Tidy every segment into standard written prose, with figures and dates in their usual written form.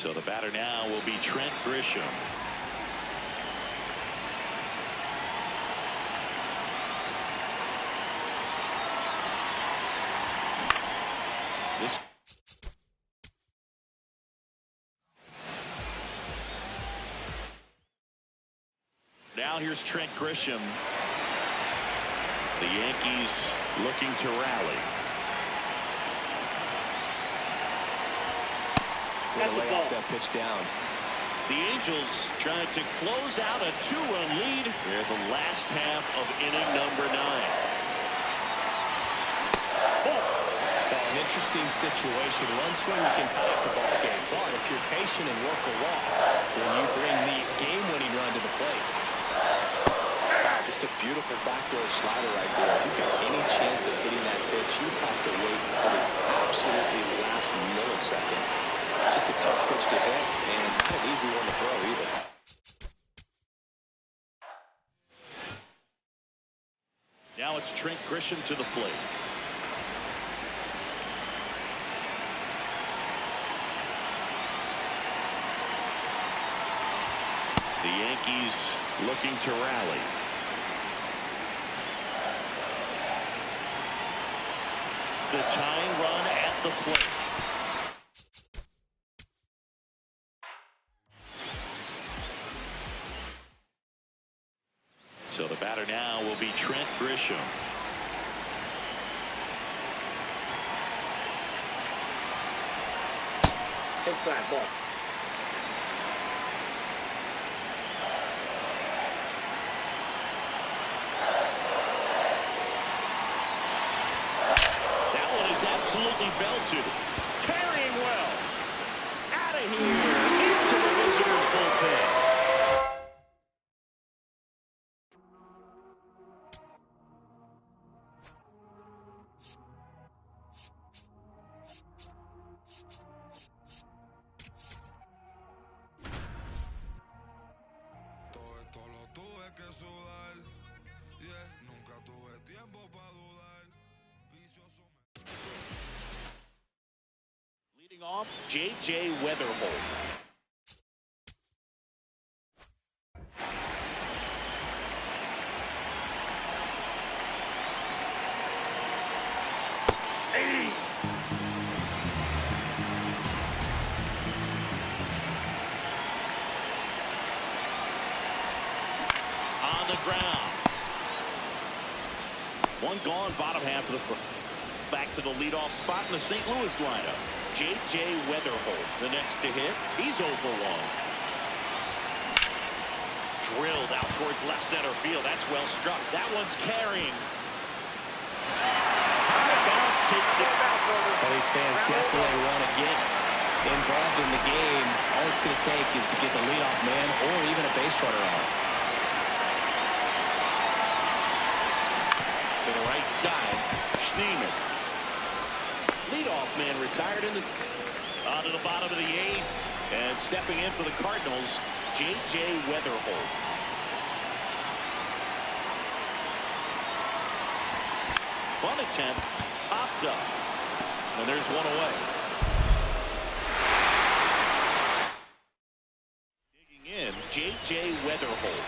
So the batter now will be Trent Grisham. This now here's Trent Grisham. The Yankees looking to rally. Gonna lay off that pitch down. The Angels trying to close out a 2-run lead here the last half of inning number 9. An interesting situation. One swing you can tie up the ball game, but if you're patient and work along, then you bring the game-winning run to the plate. Wow, just a beautiful backdoor slider right there. If you've got any chance of hitting that pitch, you have to wait for the absolutely last millisecond. Just a tough pitch to hit, and not an easy one to throw either. Now it's Trent Grisham to the plate. The Yankees looking to rally. The tying run at the plate. So the batter now will be Trent Grisham. Inside ball. That one is absolutely belted. Carrying well. Out of here. Into the visitors' bullpen. Leading off, J.J. Weatherholt. On the ground. One gone, bottom half of the first. Back to the leadoff spot in the St. Louis lineup. J.J. Weatherholt, the next to hit. He's 0 for 1. Drilled out towards left center field. That's well struck. That one's carrying. High bounce takes it. Well, these fans definitely want to get involved in the game. All it's going to take is to get the leadoff man or even a base runner on. To the right side, Schneeman. Leadoff man retired in the to the bottom of the 8th, and stepping in for the Cardinals, J.J. Weatherholt. Bunt attempt popped up, and there's one away. Digging in, J.J. Weatherholt.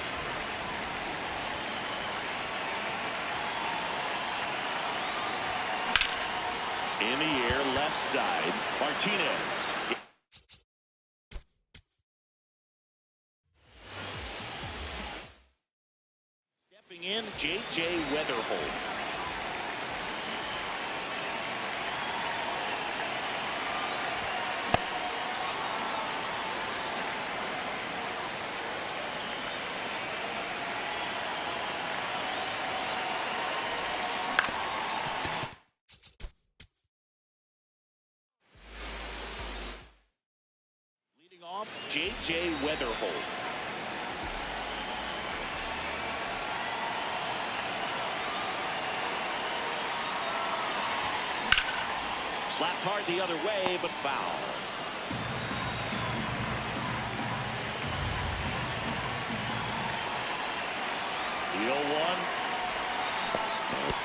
In the air, left side, Martinez. Stepping in, J.J. Weatherholt. Off, J.J. Weatherholt. Slapped hard the other way, but foul. The 0-1.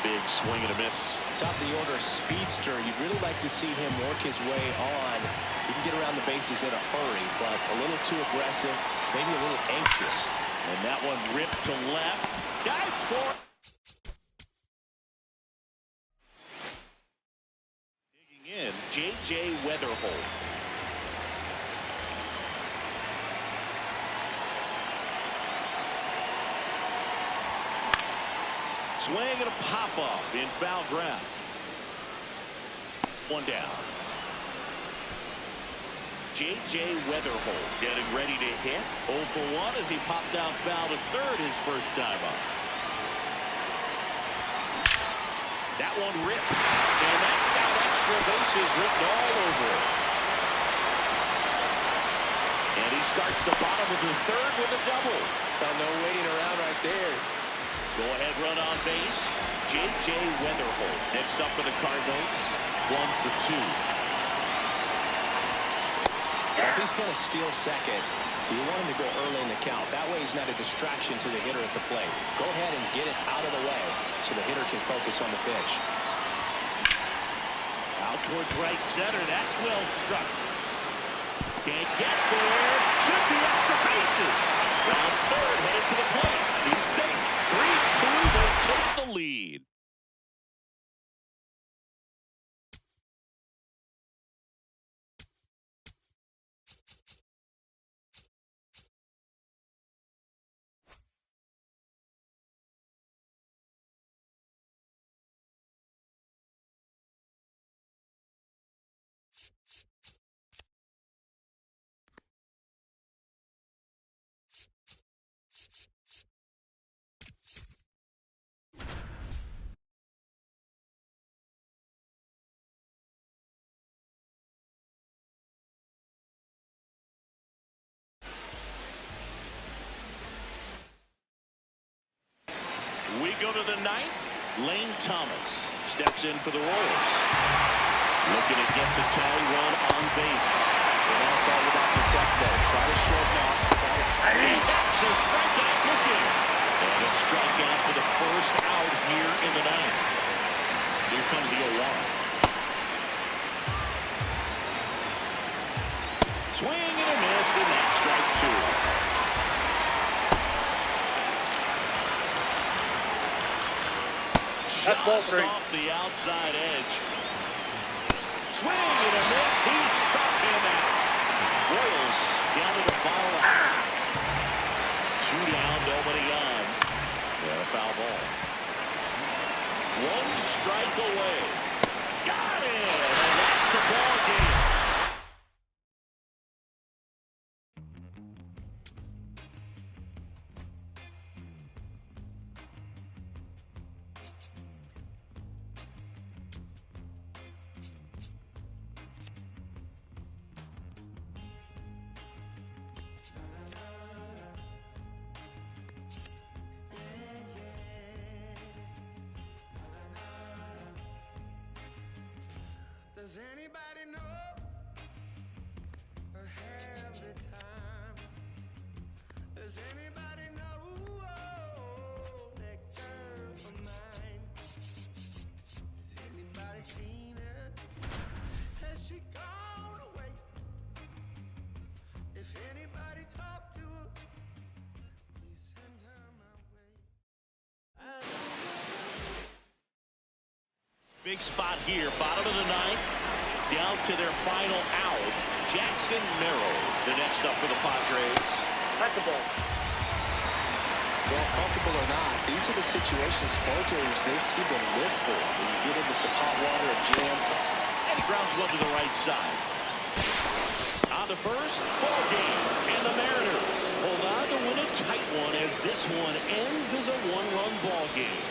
Big swing and a miss. Top of the order speedster. You'd really like to see him work his way on He can get around the bases in a hurry, but a little too aggressive, maybe a little anxious. And that one ripped to left. Dives for it. Digging in, J.J. Weatherholt. Swing and a pop-up in foul ground. One down. J.J. Weatherholt getting ready to hit. 0 for 1 as he popped down foul to third his first time up. That one ripped. And that's got extra bases written all over it. And he starts the bottom of the third with a double. Well, no waiting around right there. Go ahead run on base. J.J. Weatherholt next up for the Cardinals. 1 for 2. If he's going to steal second, you want him to go early in the count. That way he's not a distraction to the hitter at the plate. Go ahead and get it out of the way so the hitter can focus on the pitch. Out towards right center. That's well struck. Can't get there. Should be extra bases. Rounds third, headed to the plate. He's safe. 3-2. They'll take the lead. We go to the ninth. Lane Thomas steps in for the Royals. Looking to get the tally run on base. So now it's all about protect though. Try to shorten off. That's a strikeout looking. And a strikeout for the first out here in the ninth. Here comes the 0-1. Swing and a miss, and that's strike 2. That's ball 3. Off the outside edge. Swing and a miss. He's stuck in that. Royals down to the bottom. 2 down, nobody on. Yeah, a foul ball. 1 strike away. Got it. And that's the ball game. Does anybody know or have the time? Does anybody know that girl of mine? Has anybody seen her? Has she gone away? If anybody talked to her, please send her my way. Big spot here, bottom of the ninth. Down to their final out. Jackson Merrill, the next up for the Padres. That's the ball. Well, comfortable or not, these are the situations closers they seem to live for. When you get into some hot water, a jam. And he grounds one to the right side. On to first, ball game. And the Mariners hold on to win a tight one as this one ends as a 1-run ball game.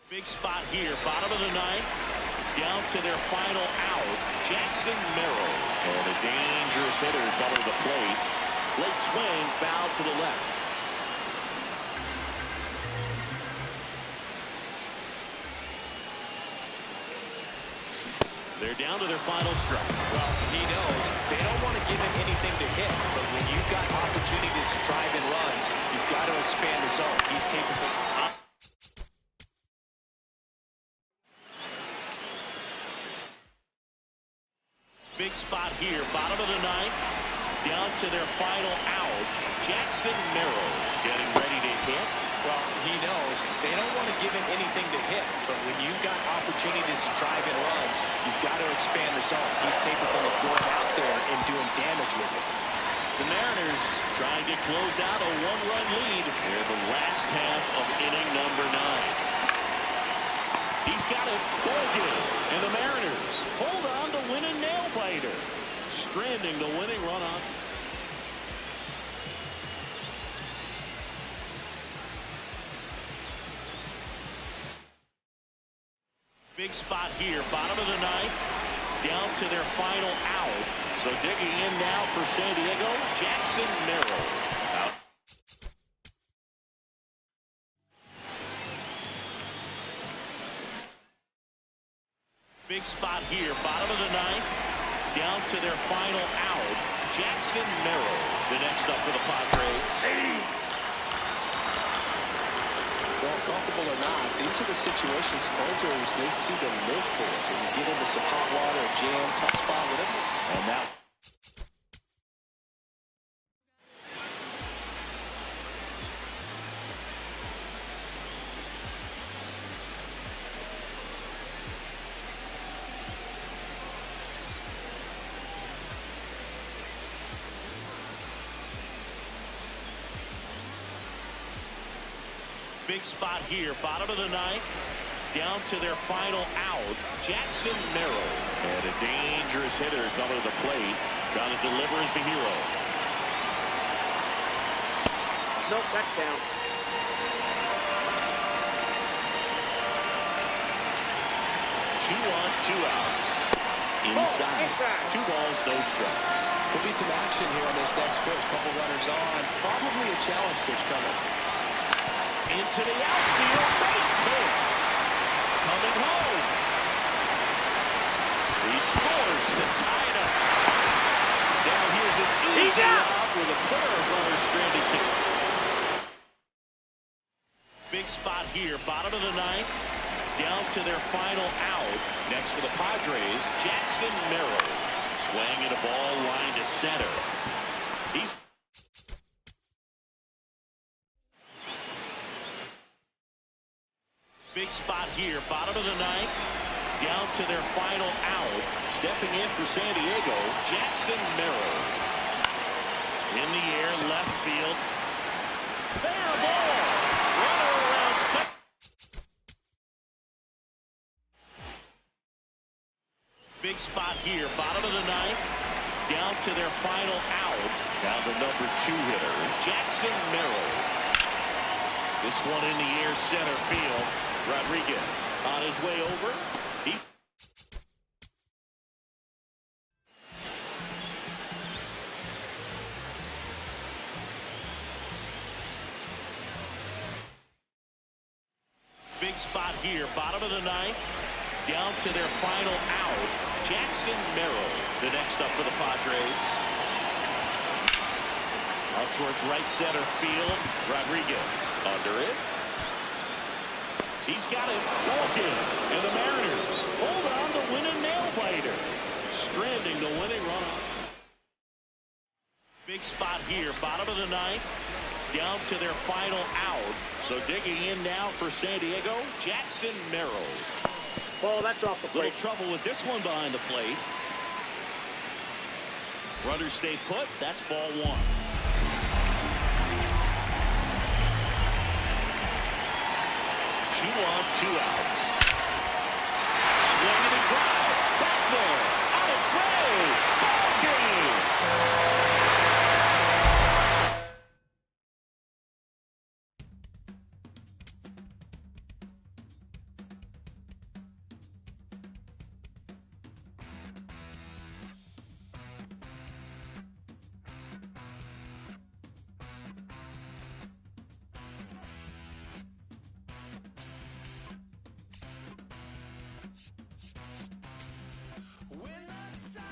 Big spot here, bottom of the ninth. Down to their final out, Jackson Merrill. And a dangerous hitter double the plate. Late swing, foul to the left. They're down to their final strike. Well, he knows they don't want to give him anything to hit, but when you've got opportunities to drive in runs, you've got to expand the zone. He's capable. spot here, bottom of the ninth, down to their final out. Jackson Merrill getting ready to hit. Well, he knows they don't want to give him anything to hit, but when you've got opportunities to drive in runs, you've got to expand the zone. He's capable of going out there and doing damage with it. The Mariners trying to close out a one-run lead in the last half of inning number 9. He's got it, ball game, and the Mariners hold on to win a nail-biter, stranding the winning run on. Big spot here, bottom of the ninth, down to their final out. So digging in now for San Diego, Jackson Merrill. Out. Big spot here, bottom of the ninth, down to their final out. Jackson Merrill, the next up for the Padres. Well, comfortable or not, these are the situations closers they see to live for. When you get into some hot water, a jam, tough spot, whatever. And now big spot here, bottom of the ninth, down to their final out. Jackson Merrill, and a dangerous hitter coming to the plate, trying to deliver as the hero. Nope, that's down. 2 on, 2 outs. Inside. 2 balls, no strikes. Could be some action here on this next pitch. Couple runners on. Probably a challenge pitch coming. Into the outfield, base hit. Coming home. He scores to tie it up. Now here's an easy out with a pair of runners stranded to. Big spot here, bottom of the ninth, down to their final out. Next for the Padres, Jackson Merrill. Swinging a ball line to center. He's big spot here, bottom of the ninth, down to their final out. Stepping in for San Diego, Jackson Merrill. In the air, left field. Fair ball. Runner around. Big spot here, bottom of the ninth, down to their final out. Now the number 2 hitter, Jackson Merrill. This one in the air, center field. Rodriguez on his way over. Big spot here, bottom of the ninth, down to their final out. Jackson Merrill, the next up for the Padres. Out towards right center field. Rodriguez under it. He's got it. Ball game. And the Mariners hold on to win a nail-biter, stranding the winning run. Big spot here, bottom of the ninth, down to their final out. So digging in now for San Diego, Jackson Merrill. Ball, that's off the Little plate. trouble with this one behind the plate. Runners stay put. That's ball 1. Two on, 2 outs. Swinging and drive. Back there. On its way. Ball game. When the sun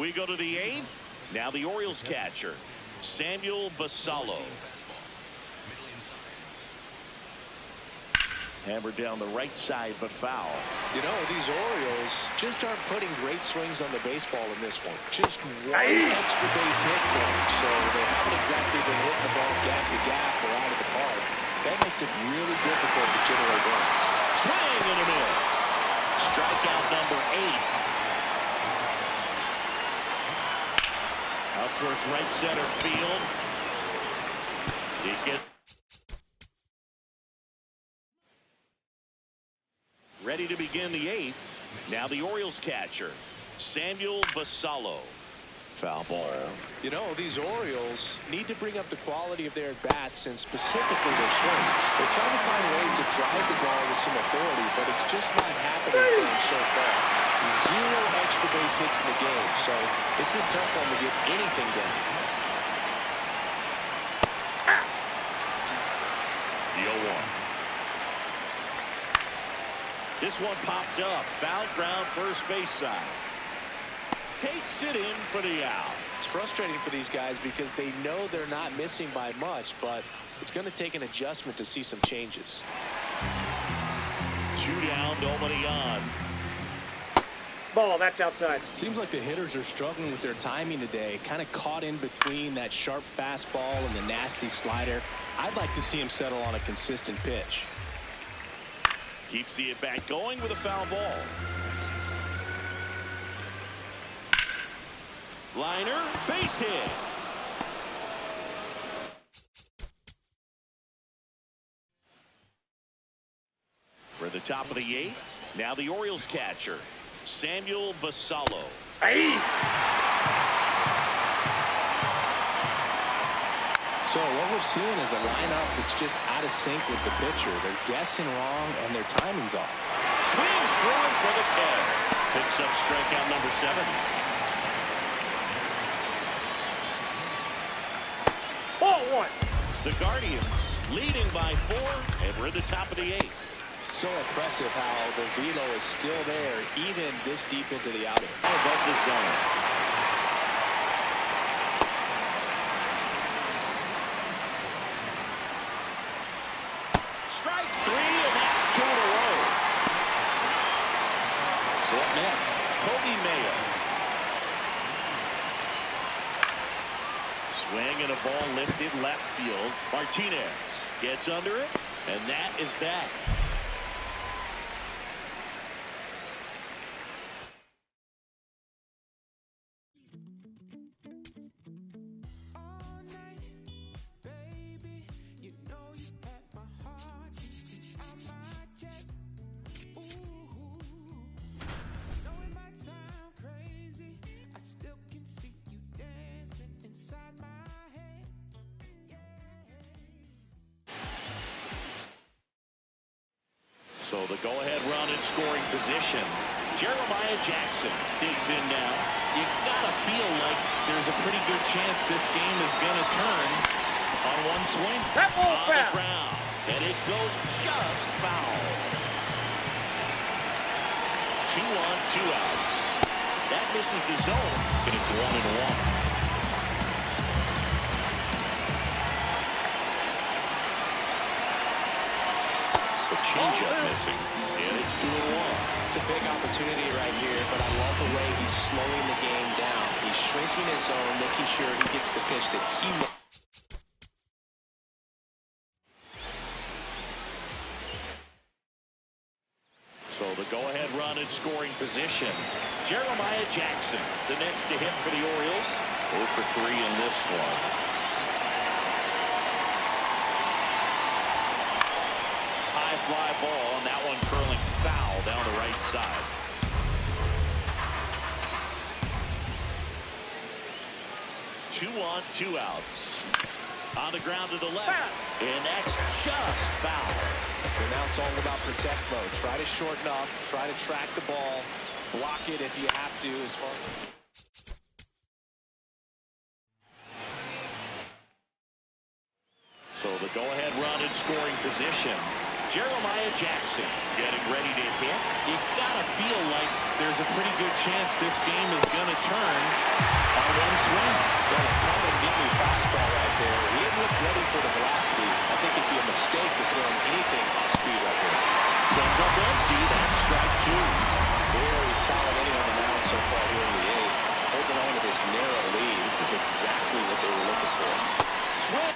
We go to the 8th. Now the Orioles catcher, Samuel Basallo. Hammered down the right side, but foul. You know, these Orioles just aren't putting great swings on the baseball in this one. Just one extra base hit for them. So they haven't exactly been hitting the ball gap to gap or out of the park. That makes it really difficult to generate runs. Swing and a miss. Strikeout number 8. Out towards right center field. He gets ready to begin the 8th. Now the Orioles catcher, Samuel Basallo. Foul ball. You know, these Orioles need to bring up the quality of their bats and specifically their swings. They're trying to find ways to drive the ball with some authority, but it's just not happening for them so far. 0 extra base hits in the game, so it's been tough for them to get anything done. The 0-1. This one popped up. Foul ground first base side. Takes it in for the out. It's frustrating for these guys because they know they're not missing by much, but it's going to take an adjustment to see some changes. 2 down, nobody on. Ball, that's outside. Seems like the hitters are struggling with their timing today, kind of caught in between that sharp fastball and the nasty slider. I'd like to see him settle on a consistent pitch. Keeps the at-bat going with a foul ball. Liner, base hit. For the top of the 8th, now the Orioles catcher, Samuel Basallo. So what we're seeing is a lineup that's just out of sync with the pitcher. They're guessing wrong and their timing's off. Swings through it for the catch. Picks up strikeout number 7. Ball 1. The Guardians leading by 4, and we're at the top of the 8th. So impressive how the velo is still there even this deep into the outing. Above the zone. Strike 3, and that's 2 in a row. So up next, Kobe Mayo. Swing and a ball lifted left field. Martinez gets under it, and that is that. All night, baby, you know you had my heart beating out my chest. Ooh, know it might sound crazy, I still can see you dancing inside my head. So the go-ahead run in scoring position. Jeremiah Jackson digs in now. You gotta feel like there's a pretty good chance this game is gonna turn on one swing. That ball On the foul. ground, and it goes just foul. 2 on, 2 outs. That misses the zone, and it's 1-1. Changeup missing, and it's 2-1. It's a big opportunity right here, but I love the way he's slowing the game down. He's shrinking his zone, making sure he gets the pitch that he wants. So the go-ahead run in scoring position. Jeremiah Jackson, the next to hit for the Orioles. 0 for 3 in this one. Fly ball, and that one curling foul down the right side. Two on, 2 outs. On the ground to the left, and that's just foul. So now it's all about protect mode. Try to shorten up, try to track the ball, block it if you have to. As far So the go-ahead run in scoring position. Jeremiah Jackson getting ready to hit. You gotta feel like there's a pretty good chance this game is gonna turn on one swing. Well, come and get me fastball right there. He didn't look ready for the velocity. I think it'd be a mistake to throw him anything off speed right there. Comes up empty. That's strike two. Very solid inning on the mound so far here in the eighth. Holding on to this narrow lead. This is exactly what they were looking for. Swing.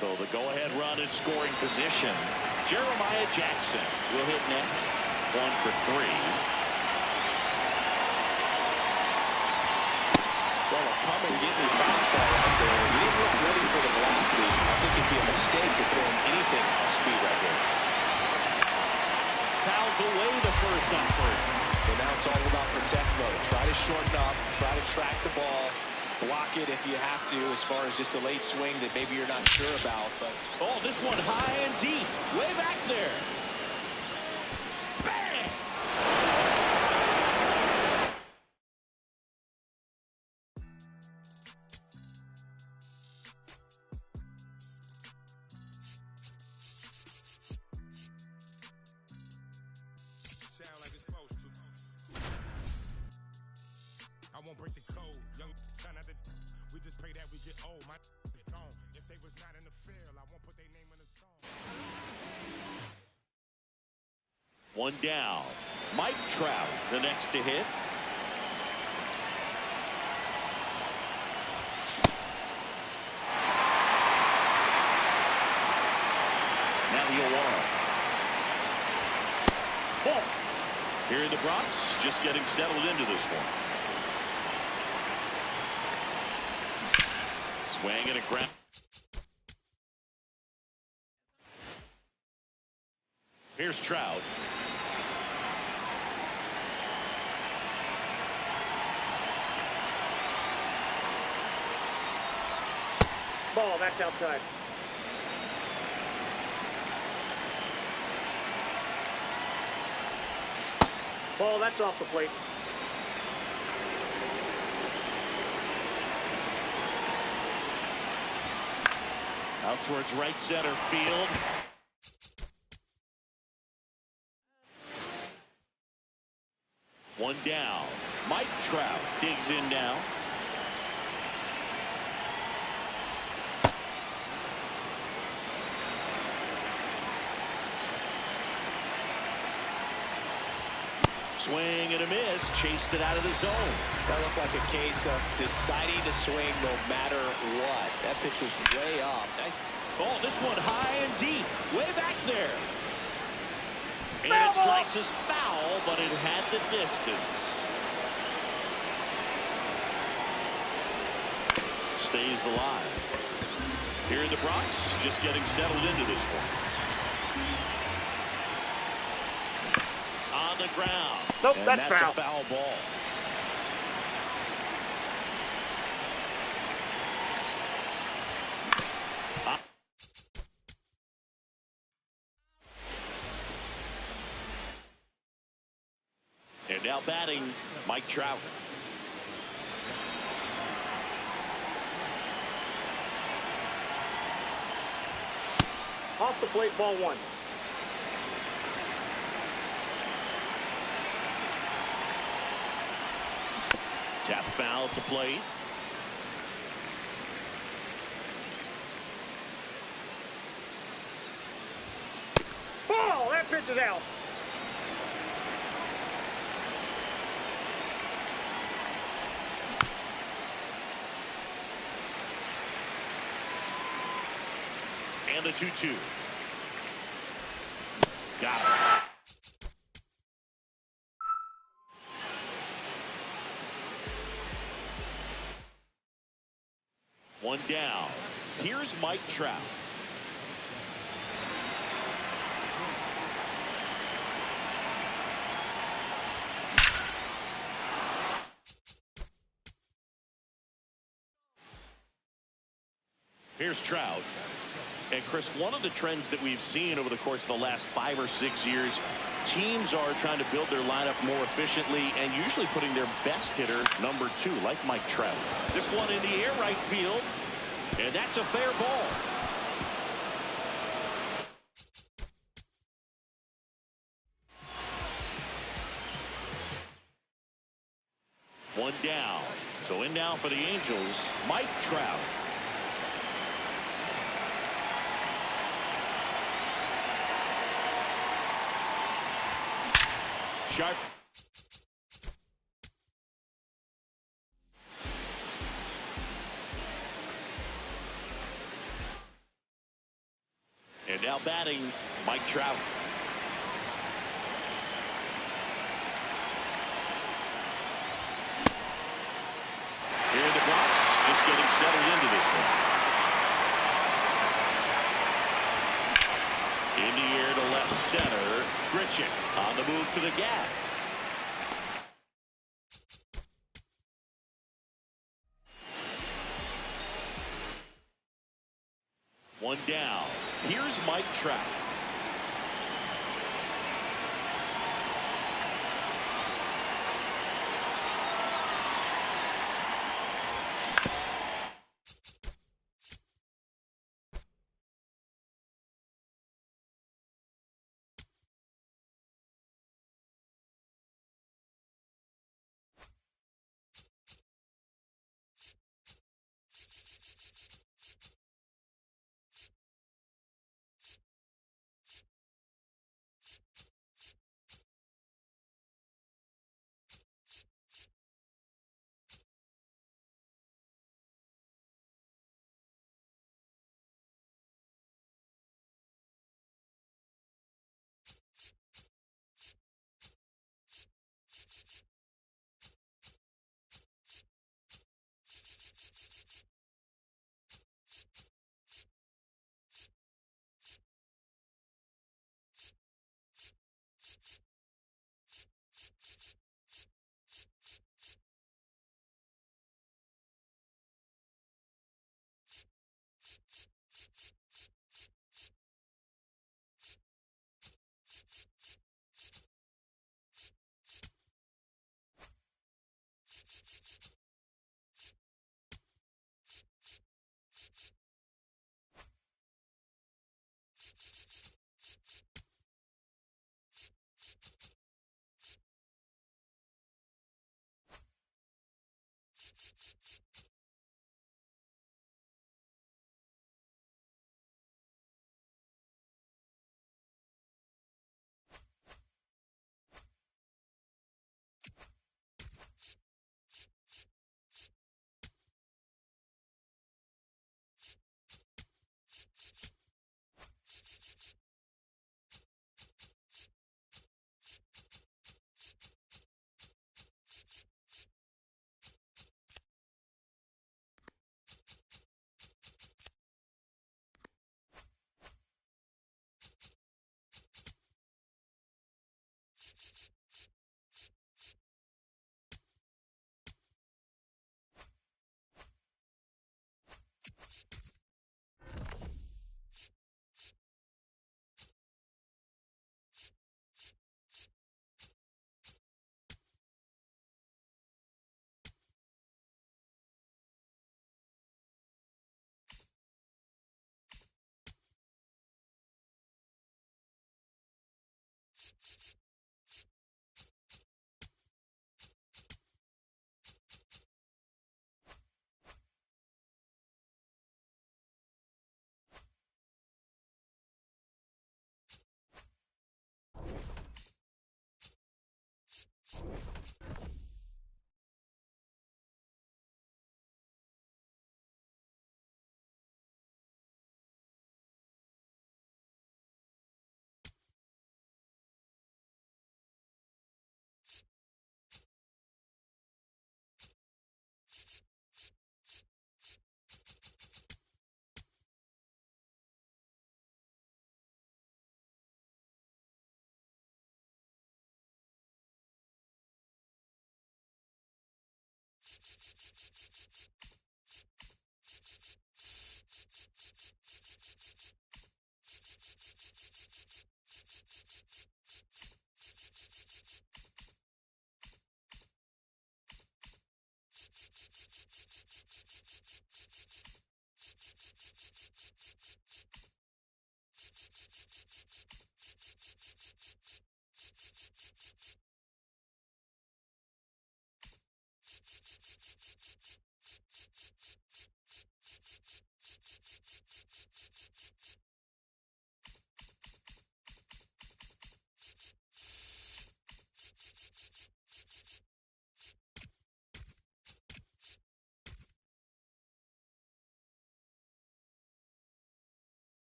So the go-ahead run in scoring position. Jeremiah Jackson will hit next. 1 for 3. Well, a come and get me fastball right there. He didn't look ready for the velocity. I think it'd be a mistake to throw him anything off speed right here. Fouls away the first effort. So now it's all about protect mode. Try to shorten up, try to track the ball, block it if you have to, as far as just a late swing that maybe you're not sure about. But oh, this one high and deep, way back there. Bang! Sound like it's supposed to. I won't break the code. Young kind of we just pray that we get old. My is gone. If they was not in the field, I won't put their name in the song. One down. Mike Trout, the next to hit. Now the 0-1. Ball. Here in the Bronx, just getting settled into this one. Swing and a grab. Here's Trout. Ball, that's outside. Ball, that's off the plate. Out towards right center field. One down. Mike Trout digs in now. Swing and a miss. Chased it out of the zone. that looked like a case of deciding to swing no matter what. That pitch was way up. Nice. Oh, this one high and deep. Way back there. And it slices foul, but it had the distance. Stays alive. Here in the Bronx, just getting settled into this one. On the ground. Nope, and that's a foul. Foul ball. And now batting, Mike Trout. Off the plate, ball one. Tap foul at the plate. Ball, that pitch is out. And a 2-2. Got it. One down. Here's Mike Trout. Here's Trout. And Chris, one of the trends that we've seen over the course of the last 5 or 6 years, teams are trying to build their lineup more efficiently and usually putting their best hitter number 2, like Mike Trout. This one in the air, right field. And that's a fair ball. One down. So in now for the Angels, Mike Trout. Sharp. And now batting, Mike Trout. Here in the Bronx, just getting settled into this one. In the air to left center. Grichuk on the move to the gap. One down. Here's Mike Trout.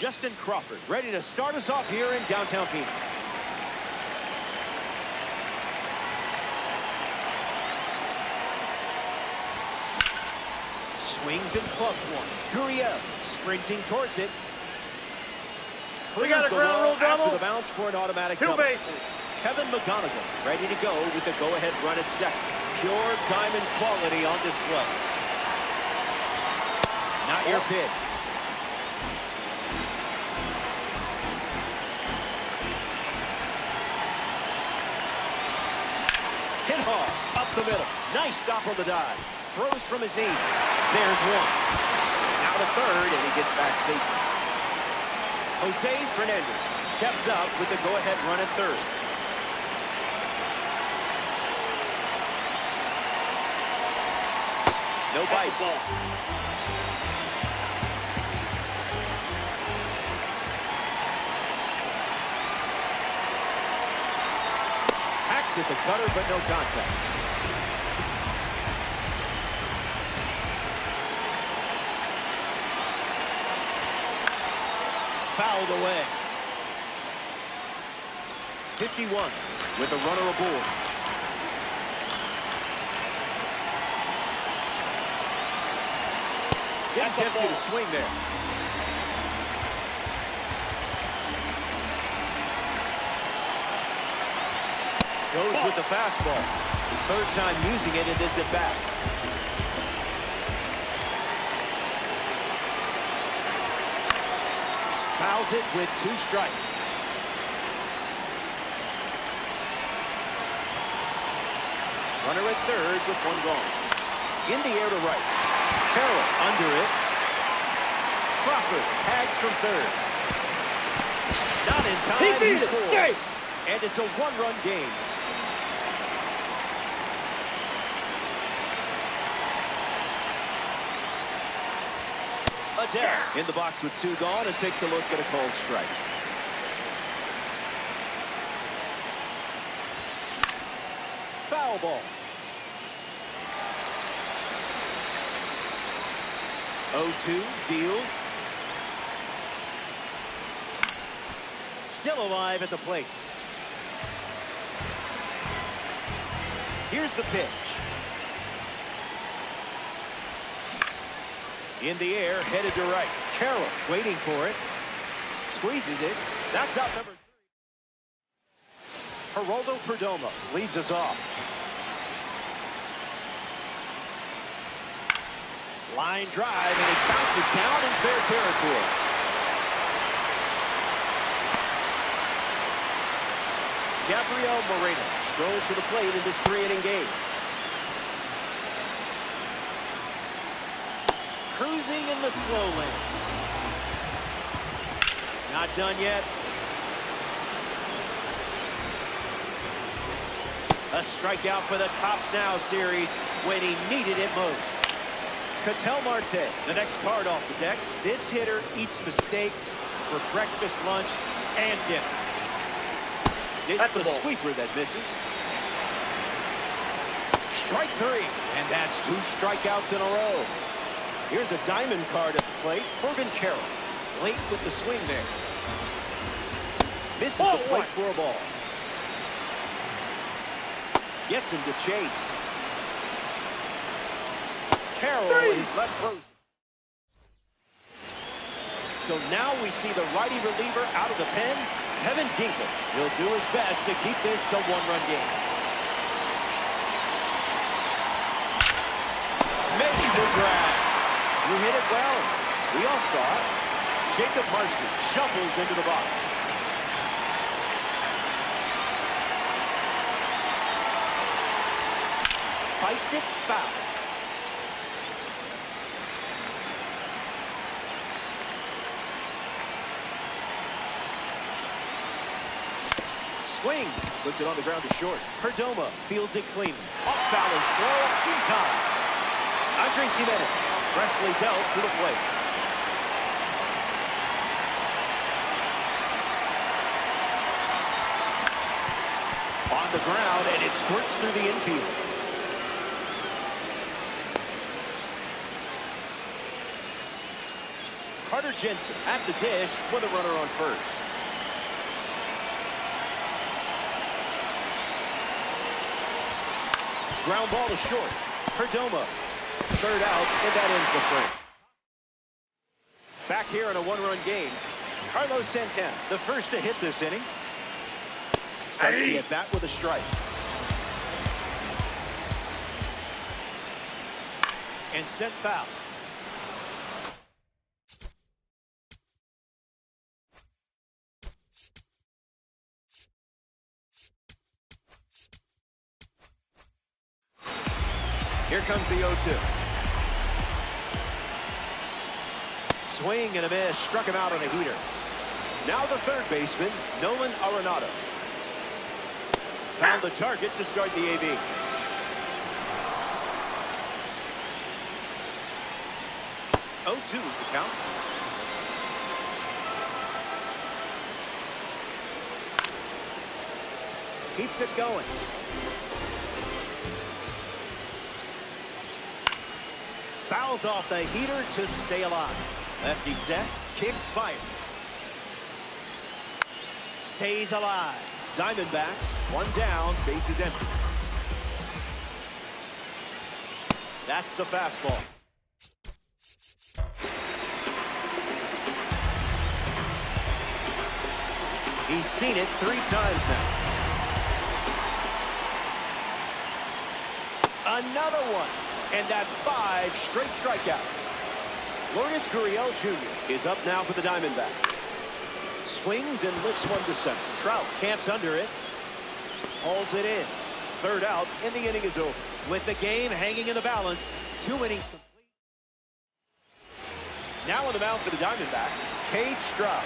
Justin Crawford ready to start us off here in downtown Phoenix. Swings and clubs one. Gurriel sprinting towards it. We got a ground rule double. After the bounce for an automatic Two double. bases. Kevin McGonigal ready to go with the go-ahead run at second. Pure diamond quality on display. Not your pitch. Hit hard, up the middle. Nice stop on the dive. Throws from his knee. There's one. Now to third, and he gets back safely. Jose Fernandez steps up with the go-ahead run at third. No bite. Hacks at the cutter, but no contact. Fouled away. 51 with a runner aboard. Getting tempted to swing there. Goes with the fastball. Third time using it in this at-bat. Fouls it with 2 strikes. Runner at third with 1 gone. In the air to right. Carroll under it. Crawford tags from third. Not in time. He scores. Safe. And it's a 1-run game. Adele in the box with 2 gone and takes a look at a cold strike. Foul ball. 0-2 deals. Still alive at the plate. Here's the pitch. In the air, headed to right. Carroll waiting for it. Squeezes it. That's out number 3. Geraldo Perdomo leads us off. Line drive, and it bounces down in fair territory. Gabriel Moreno strolls to the plate in this 3-inning game. Cruising in the slow lane. Not done yet. A strikeout for the Tops Now series when he needed it most. Ketel Marte, the next card off the deck. This hitter eats mistakes for breakfast, lunch, and dinner. It's the sweeper that misses. Strike 3, and that's 2 strikeouts in a row. Here's a diamond card at the plate. Corbin Carroll, late with the swing there. Misses the plate for a ball. Gets him to chase. Carroll is left frozen. So now we see the righty reliever out of the pen. Kevin Ginkel will do his best to keep this a 1-run game. Makes the grab. You hit it well. We all saw it. Jacob Marcy shuffles into the box. Fights it foul. Swing, puts it on the ground to short. Perdomo fields it clean. Off Fowler's throw in time. Andres Jimenez freshly dealt to the plate. On the ground, and it squirts through the infield. Carter Jensen at the dish with a runner on first. Ground ball to short. Perdomo. Third out, and that ends the frame. Back here in a 1-run game. Carlos Santana, the first to hit this inning. Starts the at-bat with a strike. And sent foul. Here comes the 0-2. Swing and a miss. Struck him out on a heater. Now the third baseman, Nolan Arenado. Found the target to start the AB. Oh, 2 is the count. Keeps it going. Fouls off the heater to stay alive. Lefty sets, kicks, fires. Stays alive. Diamondbacks, 1 down, bases empty. That's the fastball. He's seen it 3 times now. Another one. And that's 5 straight strikeouts. Lourdes Gurriel Jr. is up now for the Diamondbacks. Swings and lifts one to center. Trout camps under it. Hauls it in. Third out, and the inning is over. With the game hanging in the balance, 2 innings complete. Now on the mound for the Diamondbacks, Cade Stroud.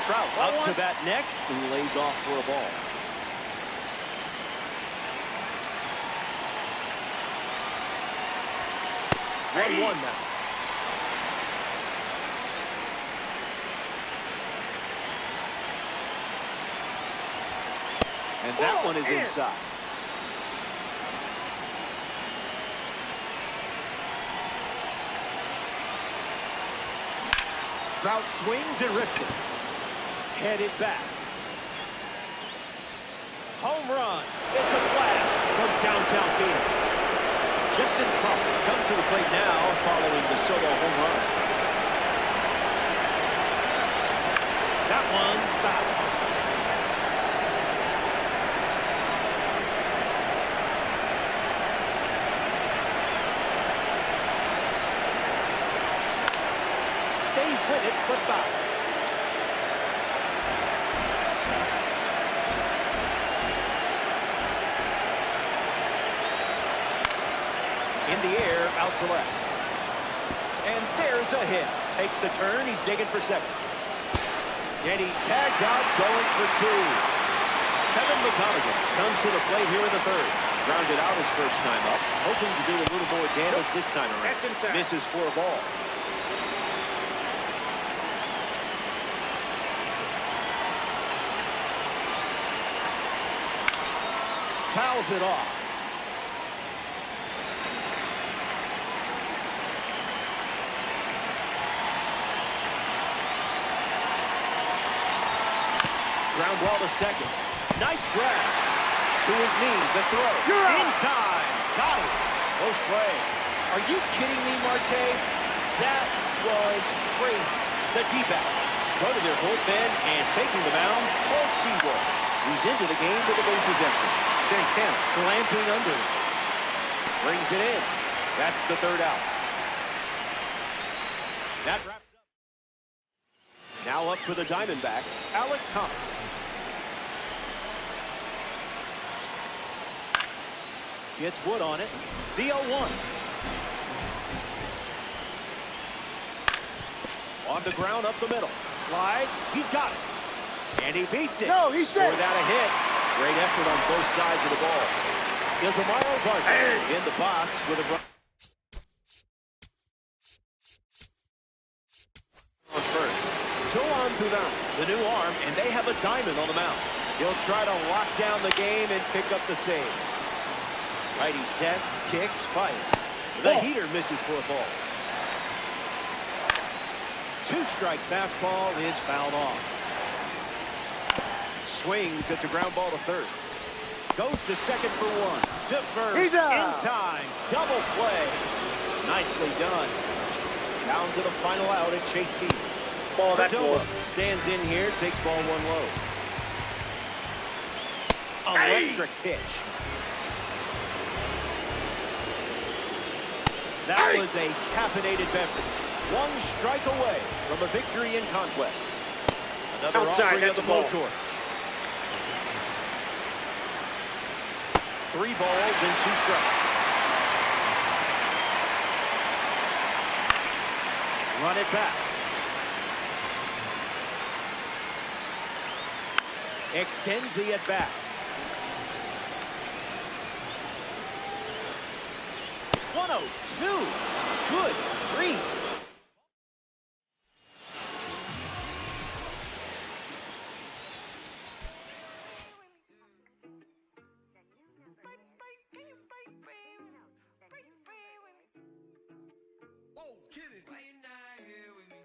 Trout up to bat next and lays off for a ball. Hey. 1-1 now. And that one is inside. Trout swings and rips it. Headed back. Home run. It's a blast from downtown Phoenix. Justin Crawford comes to the plate now following the solo home run. That one's foul. Stays with it, but foul. In the air, out to left. And there's a hit. Takes the turn, he's digging for second. And he's tagged out, going for 2. Kevin McConaughey comes to the plate here in the third. Grounded out his first time up, hoping to do a little more damage this time around. Misses for a ball. Fouls it off. Ground ball to second. Nice grab. To his knee, the throw. In time. Got it. Close play. Are you kidding me, Marte? That was crazy. The D-backs go to their bullpen and taking the mound, Paul Sewell. He's into the game with the bases empty. Santana clamping under him. Brings it in. That's the third out. That wraps up. Now up for the Diamondbacks, Alec Thomas. Gets Wood on it. The 0-1. On the ground up the middle. Slides. He's got it. And he beats it. No, he's straight. Without a hit. Great effort on both sides of the ball. Ilzamaro Vargas in the box with a run on first. Joan Duran, the new arm, and they have a diamond on the mound. He'll try to lock down the game and pick up the save. Righty sets, kicks, fires. The heater misses for a ball. 2-strike fastball is fouled off. Swings, it's a ground ball to third. Goes to second for 1. To first, in time. Double play. Nicely done. Down to the final out at Chase Field. Perdomo stands in here, takes ball 1 low. Electric pitch. That was a caffeinated beverage. 1 strike away from a victory in conquest. Another offering of the blowtorch. 3 balls and 2 strikes. Run it back. Extends the at-bat. 1-0-2. Good grief. Whoa, get it. Why you not here with me?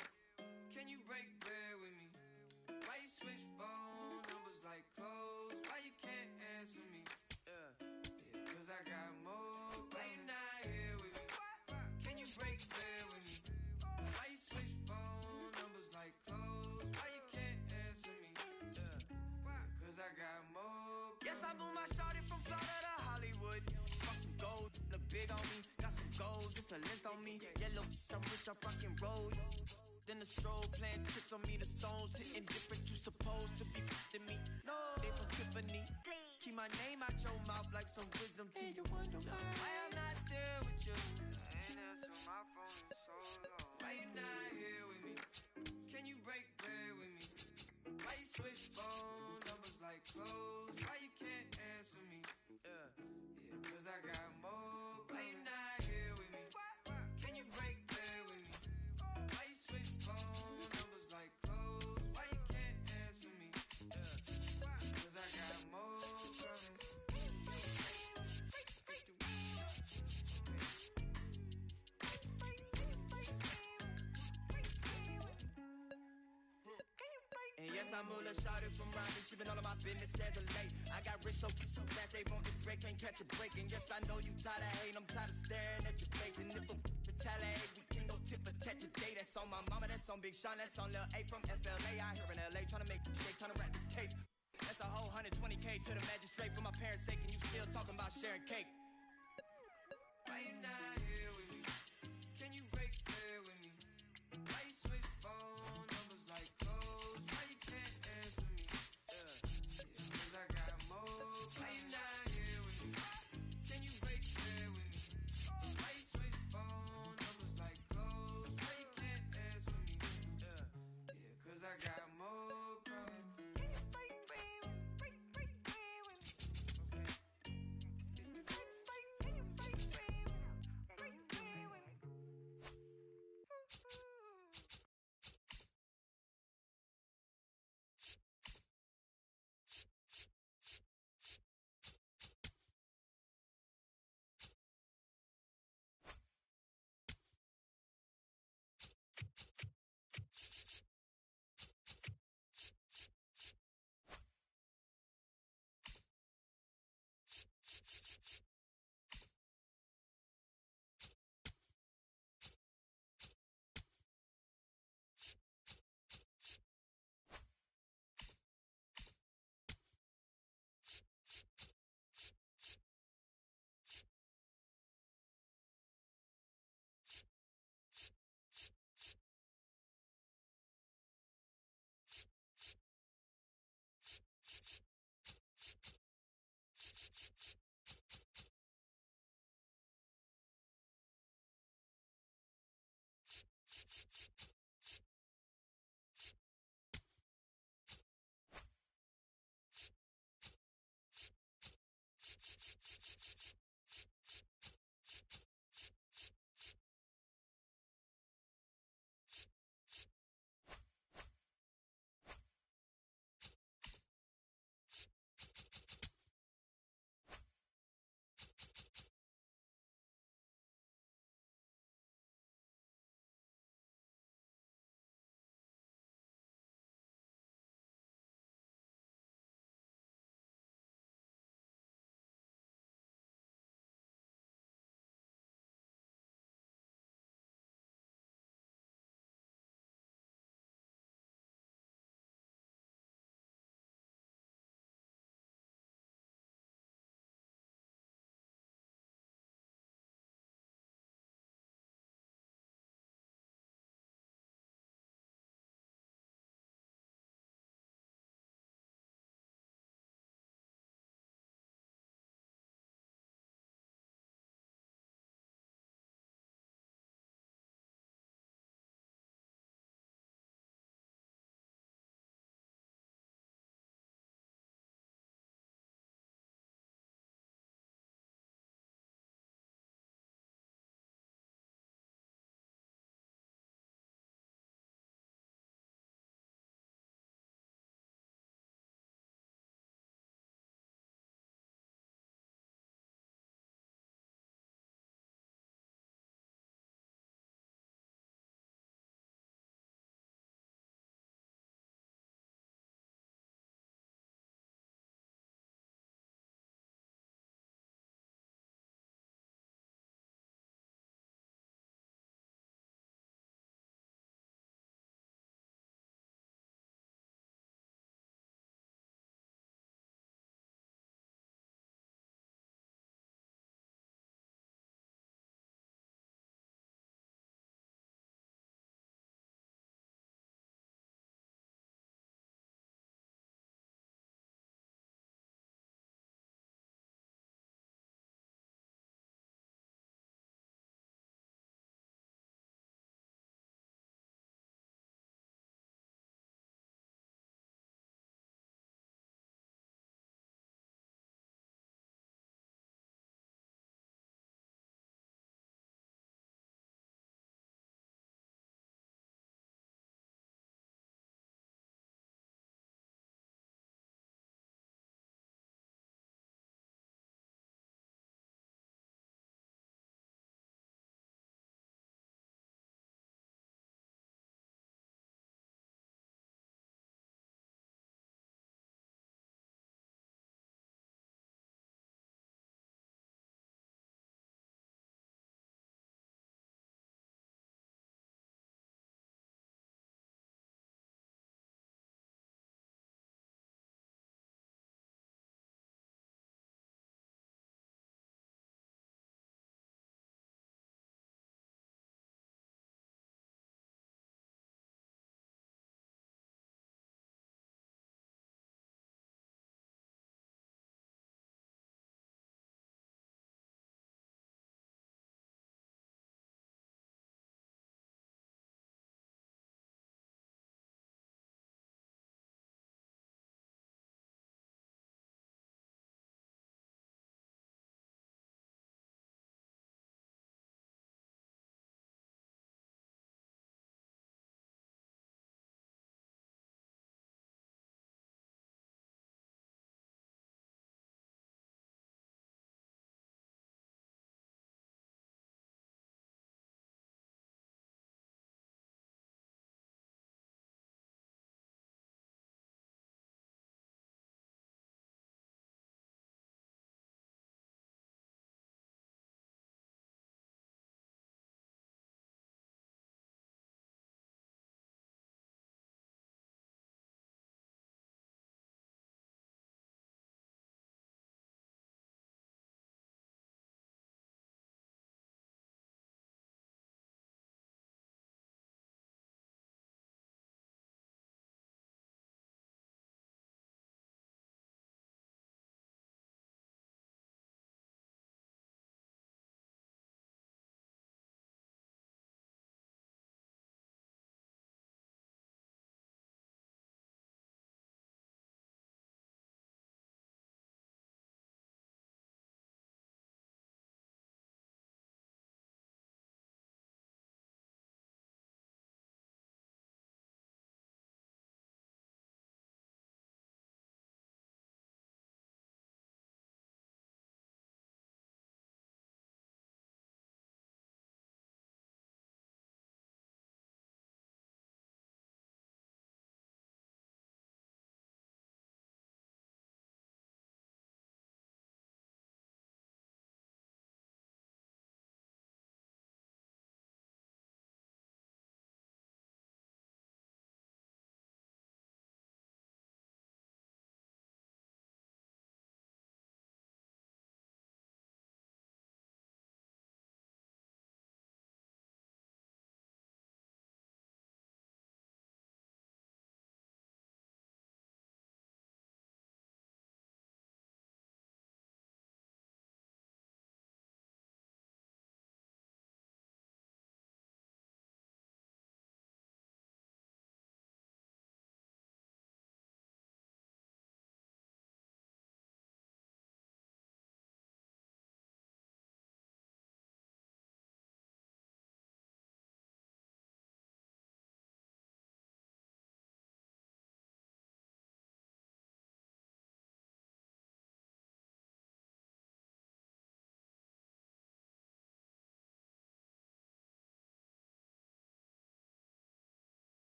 Can you break bread with me? Why you switch phone numbers like clothes? Why you can't answer me? Cause I got more. Why you not here with me? Can you break bread with me? Why you switch phone numbers like clothes? Why you can't answer me? big on me. Got some goals, it's a list on me. Yellow, I'm rich, I rock and roll. Then the strobe playing tricks on me. The stones hitting different, you supposed to be f***ing me. No, they from Tiffany. Keep my name out your mouth like some wisdom teeth. You wonder why I'm not there with you. I ain't answer my phone in so long. Why you not here with me? Can you break bread with me? Why you switch phone numbers like clothes? Why you can't answer me? Yeah, cause I got more. Why you not here with me? Can you break bread with me? Why you switch phone numbers like clothes? Why you can't answer me? Yeah, cause I got more coming. And yes, I'm Mula shawty from Raleigh. She been all of my business as of late. I got rich so fast they want this break, can't catch a break. And yes, I know you tired of hating, I'm tired of staring at your face. And if I retaliate, we can go tit for tat today. That's on my mama, that's on Big Sean, that's on Lil A from FLA. Out here in LA, tryna make shake, tryna wrap this case. That's a whole 120K to the magistrate for my parents' sake, and you still talking about sharing cake.